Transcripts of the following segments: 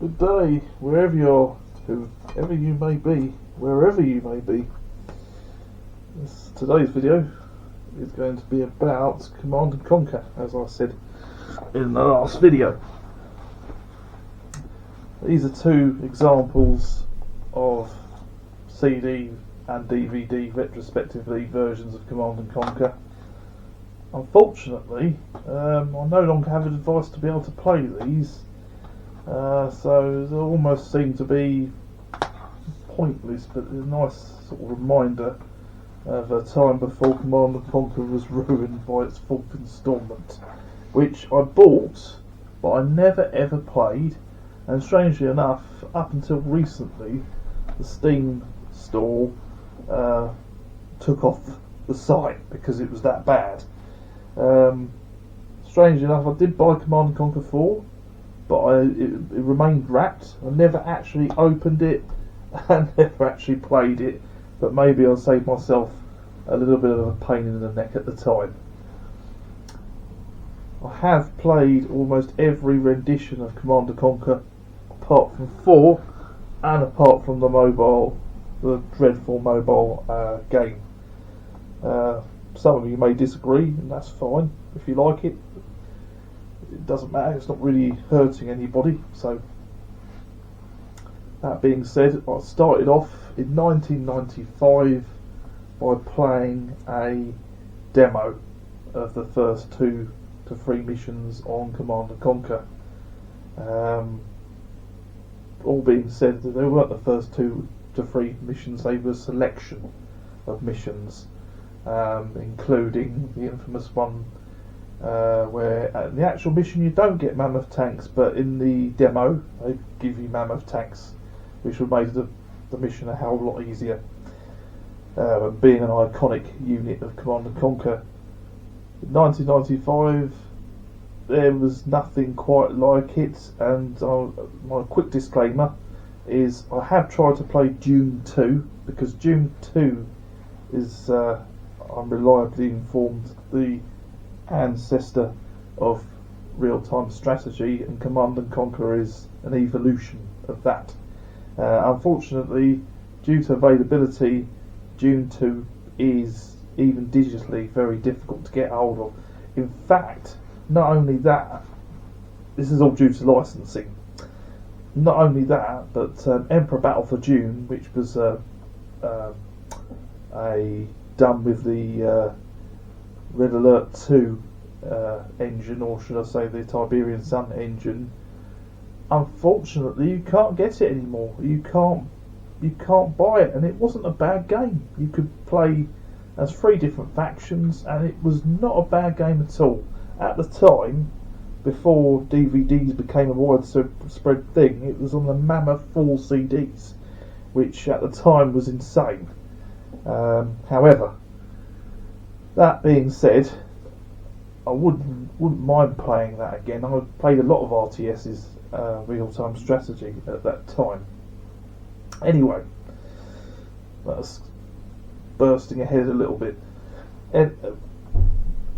Good day, wherever you are, whoever you may be, wherever you may be. Today's video is going to be about Command and Conquer, as I said in the last video. These are two examples of CD and DVD retrospectively versions of Command and Conquer. Unfortunately, I no longer have a device to be able to play these. So they almost seem to be pointless, but a nice sort of reminder of a time before Command and Conquer was ruined by its fourth instalment, which I bought but I never ever played, and strangely enough, up until recently, the Steam store took off the site because it was that bad. Strangely enough, I did buy Command and Conquer 4, but it remained wrapped. I never actually opened it and never actually played it, but maybe I saved myself a little bit of a pain in the neck at the time. I have played almost every rendition of Command and Conquer apart from 4 and apart from the dreadful mobile game. Some of you may disagree, and that's fine. If you like it, it doesn't matter, it's not really hurting anybody. So that being said, I started off in 1995 by playing a demo of the first 2 to 3 missions on Command and Conquer. All being said, that they weren't the first 2 to 3 missions, they were a selection of missions, including the infamous one where at the actual mission you don't get mammoth tanks, but in the demo they give you mammoth tanks, which would make the mission a hell of a lot easier. Being an iconic unit of Command and Conquer, in 1995 there was nothing quite like it, and my quick disclaimer is I have tried to play Dune 2, because Dune 2 is, I'm reliably informed, the ancestor of real-time strategy, and Command and Conquer is an evolution of that. Unfortunately, due to availability, Dune 2 is, even digitally, very difficult to get hold of. In fact, not only that, this is all due to licensing. Not only that, but Emperor Battle for Dune, which was done with the Red Alert 2 engine, or should I say the Tiberian Sun engine, unfortunately you can't get it anymore. You can't buy it, and it wasn't a bad game. You could play as 3 different factions, and it was not a bad game at all. At the time, before DVDs became a widespread thing, it was on the Mammoth 4 CDs, which at the time was insane. However, that being said, I wouldn't mind playing that again. I played a lot of RTS's real-time strategy at that time. Anyway, that's bursting ahead a little bit. And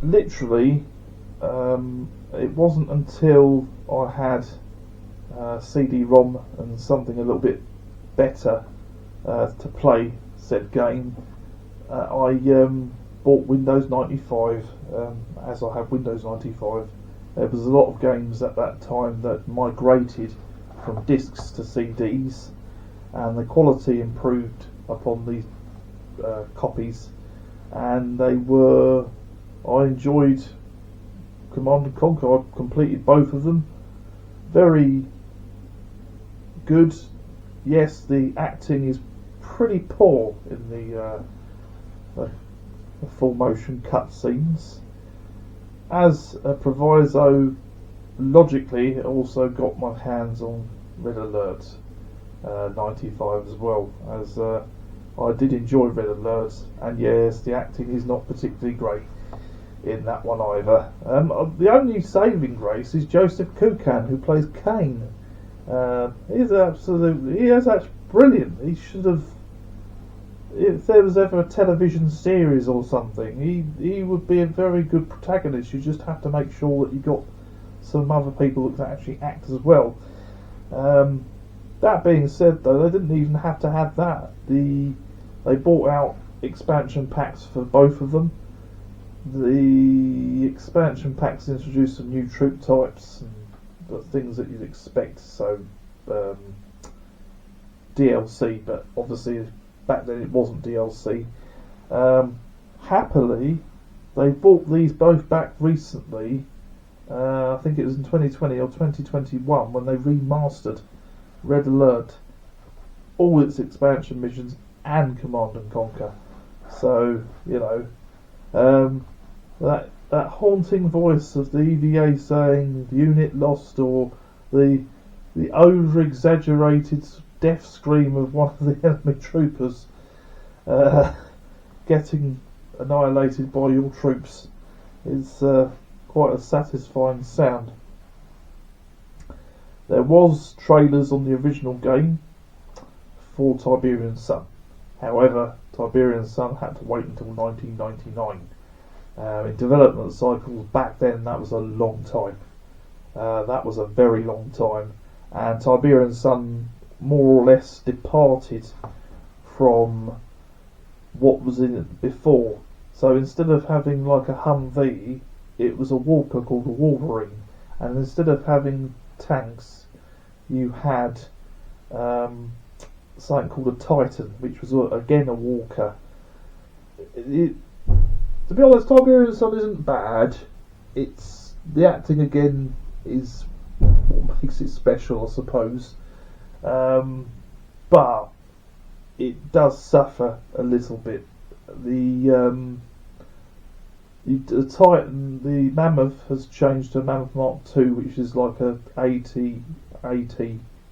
literally, it wasn't until I had CD-ROM and something a little bit better to play said game, I bought Windows 95, as I have Windows 95. There was a lot of games at that time that migrated from discs to CDs, and the quality improved upon these copies, and I enjoyed Command and Conquer. I completed both of them. Very good. Yes, the acting is pretty poor in the full motion cutscenes. As a proviso, logically, I also got my hands on Red Alert 95 as well, as I did enjoy Red Alert, and yes, the acting is not particularly great in that one either. The only saving grace is Joseph Kukan, who plays Kane. That's brilliant. He should have, if there was ever a television series or something, he would be a very good protagonist. You just have to make sure that you got some other people that can actually act as well. That being said, though, they didn't even have to have that. They bought out expansion packs for both of them. The expansion packs introduced some new troop types and the things that you'd expect. So DLC, but obviously back then it wasn't DLC. Happily, they bought these both back recently. I think it was in 2020 or 2021 when they remastered Red Alert, all its expansion missions and Command and Conquer. So that haunting voice of the EVA saying the unit lost, or the over exaggerated death scream of one of the enemy troopers getting annihilated by your troops is quite a satisfying sound. There was trailers on the original game for Tiberian Sun. However, Tiberian Sun had to wait until 1999. In development cycles back then, that was a long time. That was a very long time. And Tiberian Sun more or less departed from what was in it before. So instead of having like a Humvee, it was a Walker called a Wolverine. And instead of having tanks, you had something called a Titan, which was again a Walker. To be honest, Tiberian Sun isn't bad. It's the acting again is what makes it special, I suppose. But it does suffer a little bit. The Titan, the Mammoth, has changed to Mammoth Mark II, which is like a AT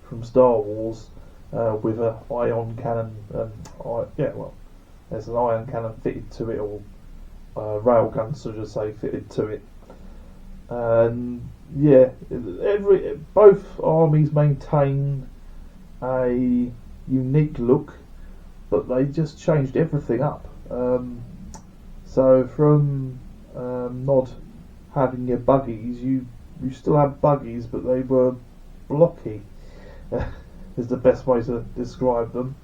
from Star Wars with a ion cannon. There's an ion cannon fitted to it, or railgun, so to say, fitted to it. And both armies maintain a unique look, but they just changed everything up. So from not having your buggies, you still have buggies, but they were blocky. Is the best way to describe them.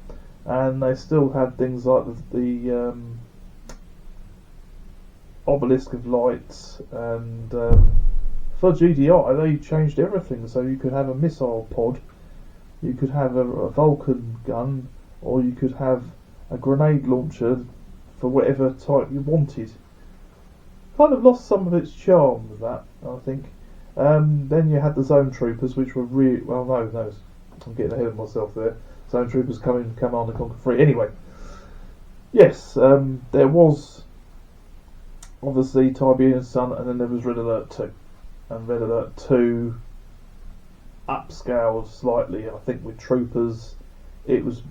And they still had things like the obelisk of lights, and for GDI they changed everything. So you could have a missile pod, you could have a Vulcan gun, or you could have a grenade launcher for whatever type you wanted. Kind of lost some of its charm with that, I think. Then you had the zone troopers, which were really no, I'm getting ahead of myself there. Zone troopers come in Command and Conquer 3. Anyway, yes, there was obviously Tiberian Sun, and then there was Red Alert 2. And Red Alert 2 upscaled slightly, I think, with troopers. It was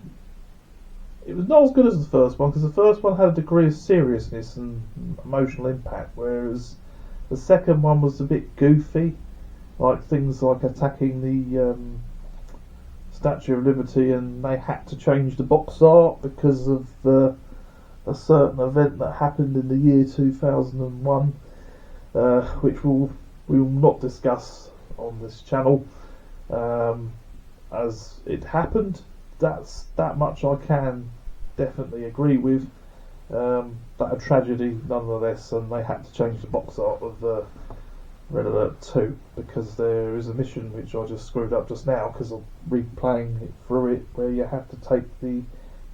not as good as the first one, because the first one had a degree of seriousness and emotional impact, whereas the second one was a bit goofy, like things like attacking the Statue of Liberty, and they had to change the box art because of a certain event that happened in the year 2001, which we will not discuss on this channel, as it happened. That much I can definitely agree with. But a tragedy nonetheless, and they had to change the box art of Red Alert 2 because there is a mission which I just screwed up just now because of replaying it through it, where you have to take the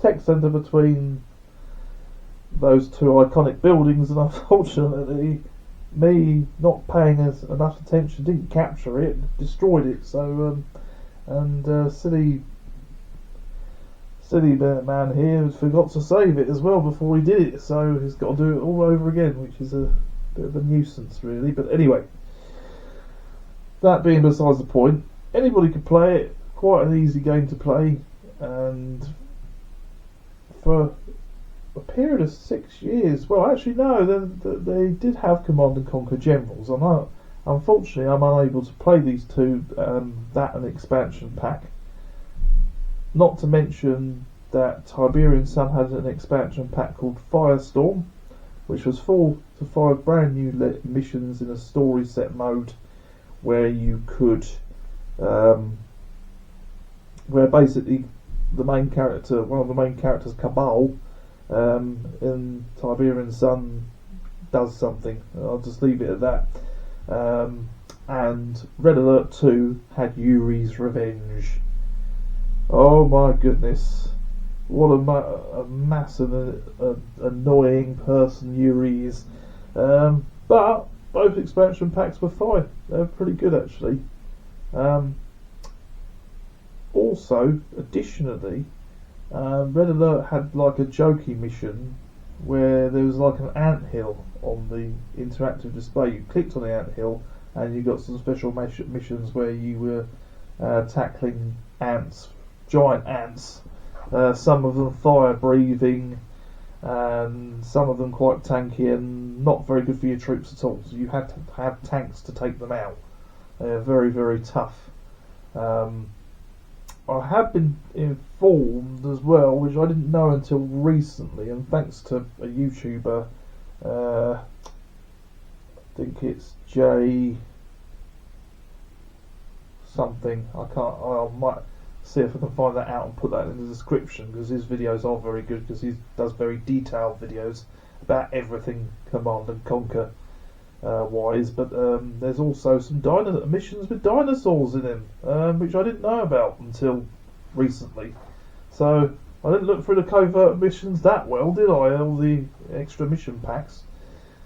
tech centre between those two iconic buildings, and unfortunately me not paying enough attention didn't capture it, destroyed it. So silly man here forgot to save it as well before he did it, so he's got to do it all over again, which is a bit of a nuisance really. But anyway, that being besides the point, anybody could play it, quite an easy game to play, and for a period of 6 years, well actually no, they did have Command and Conquer Generals, and unfortunately I'm unable to play these two, that and expansion pack. Not to mention that Tiberian Sun had an expansion pack called Firestorm, which was 4 to 5 brand new missions in a story set mode, where you could where basically one of the main characters, Cabal, in Tiberian Sun, does something. I'll just leave it at that. And Red Alert 2 had Yuri's Revenge. Oh my goodness. What a massive, annoying person Yuri is. But both expansion packs were fine. They were pretty good, actually. Also, additionally, Red Alert had like a jokey mission where there was like an anthill on the interactive display. You clicked on the anthill and you got some special missions where you were tackling ants, giant ants. Some of them fire breathing, and some of them quite tanky and not very good for your troops at all. So you had to have tanks to take them out. They're very, very tough. I have been informed as well, which I didn't know until recently, and thanks to a YouTuber, I think it's J something. I might see if I can find that out and put that in the description, because his videos are very good, because he does very detailed videos about everything Command and Conquer wise. But there's also some missions with dinosaurs in them, which I didn't know about until recently. So I didn't look through the covert missions that well, did I? All the extra mission packs.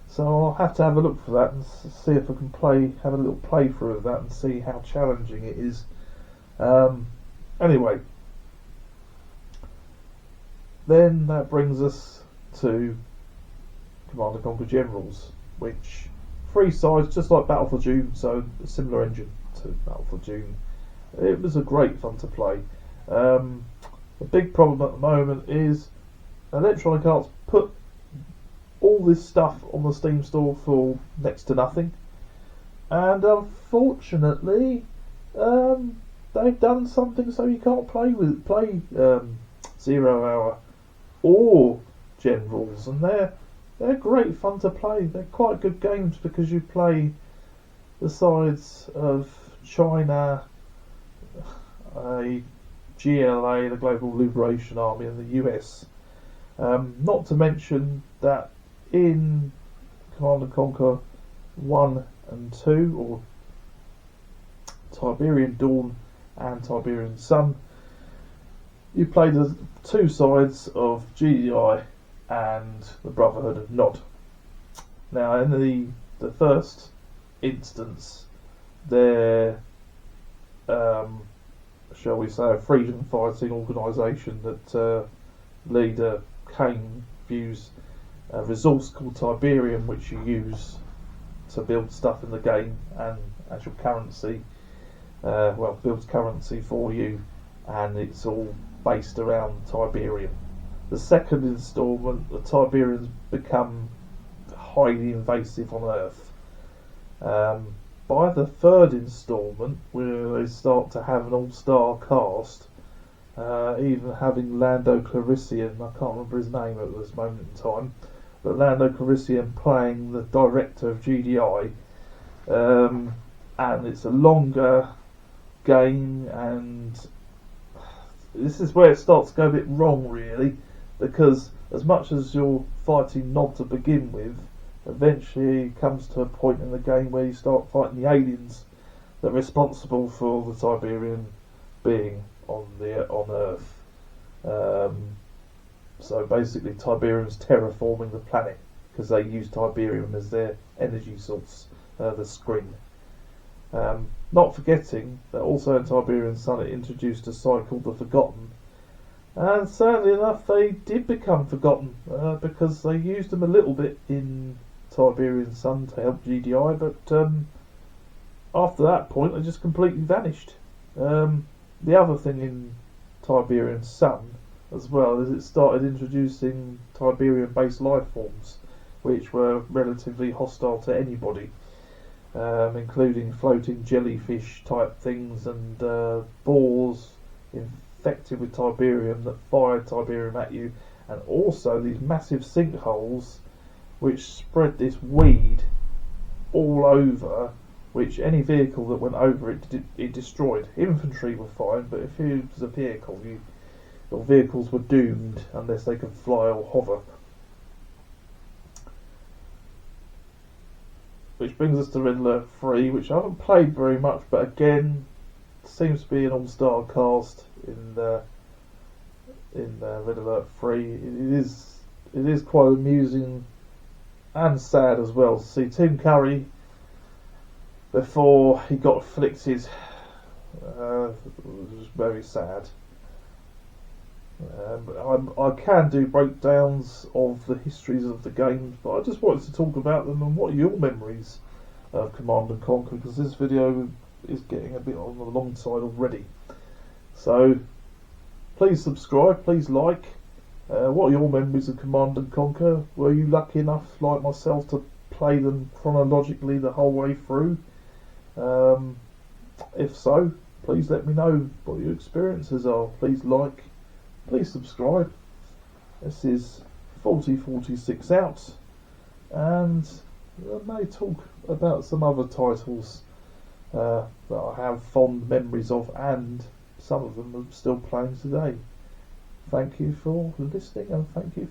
So I'll have to have a look for that and see if I can have a little playthrough of that and see how challenging it is. Anyway, then that brings us to Command & Conquer Generals, which 3 sides, just like Battle for June, so a similar engine to Battle for June. It was a great fun to play. The big problem at the moment is Electronic Arts put all this stuff on the Steam store for next to nothing, and unfortunately they've done something so you can't play 0 Hour or Generals, and they're great fun to play. They're quite good games because you play the sides of China, GLA, the Global Liberation Army, and the US. Not to mention that in Command & Conquer 1 and 2, or Tiberian Dawn and Tiberian Sun, you play the 2 sides of GDI and the Brotherhood of Nod. Now, in the first instance, they're, shall we say, a freedom fighting organisation that leader Kane views a resource called Tiberium, which you use to build stuff in the game, and as your currency, builds currency for you, and it's all based around Tiberium. The second instalment, the Tiberians become highly invasive on Earth. By the third instalment, where they start to have an all-star cast, even having Lando Calrissian, I can't remember his name at this moment in time, but Lando Calrissian playing the director of GDI, and it's a longer game, and this is where it starts to go a bit wrong, really, because as much as you're fighting Nod to begin with, eventually it comes to a point in the game where you start fighting the aliens that are responsible for the Tiberian being on Earth. So basically, Tiberium's terraforming the planet because they use Tiberium as their energy source, the screen. Not forgetting that also in Tiberian Sun it introduced a side called the Forgotten, and sadly enough they did become forgotten because they used them a little bit in Tiberian Sun to help GDI, but after that point they just completely vanished. The other thing in Tiberian Sun as well is it started introducing Tiberian based life forms which were relatively hostile to anybody, including floating jellyfish type things and boars infected with Tiberium that fired Tiberium at you, and also these massive sinkholes which spread this weed all over which any vehicle that went over it destroyed. Infantry were fine, but if it was a vehicle, your vehicles were doomed unless they could fly or hover. Which brings us to Red Alert 3, which I haven't played very much, but again, seems to be an all-star cast in Red Alert 3. It is quite amusing and sad as well to see Tim Curry before he got afflicted. It was very sad. I can do breakdowns of the histories of the games, but I just wanted to talk about them and what are your memories of Command and Conquer, because this video is getting a bit on the long side already. So please subscribe, please like. What are your memories of Command and Conquer? Were you lucky enough, like myself, to play them chronologically the whole way through? If so, please let me know what your experiences are. Please like, please subscribe. This is 4046 out, and I may talk about some other titles that I have fond memories of, and some of them are still playing today. Thank you for listening, and thank you for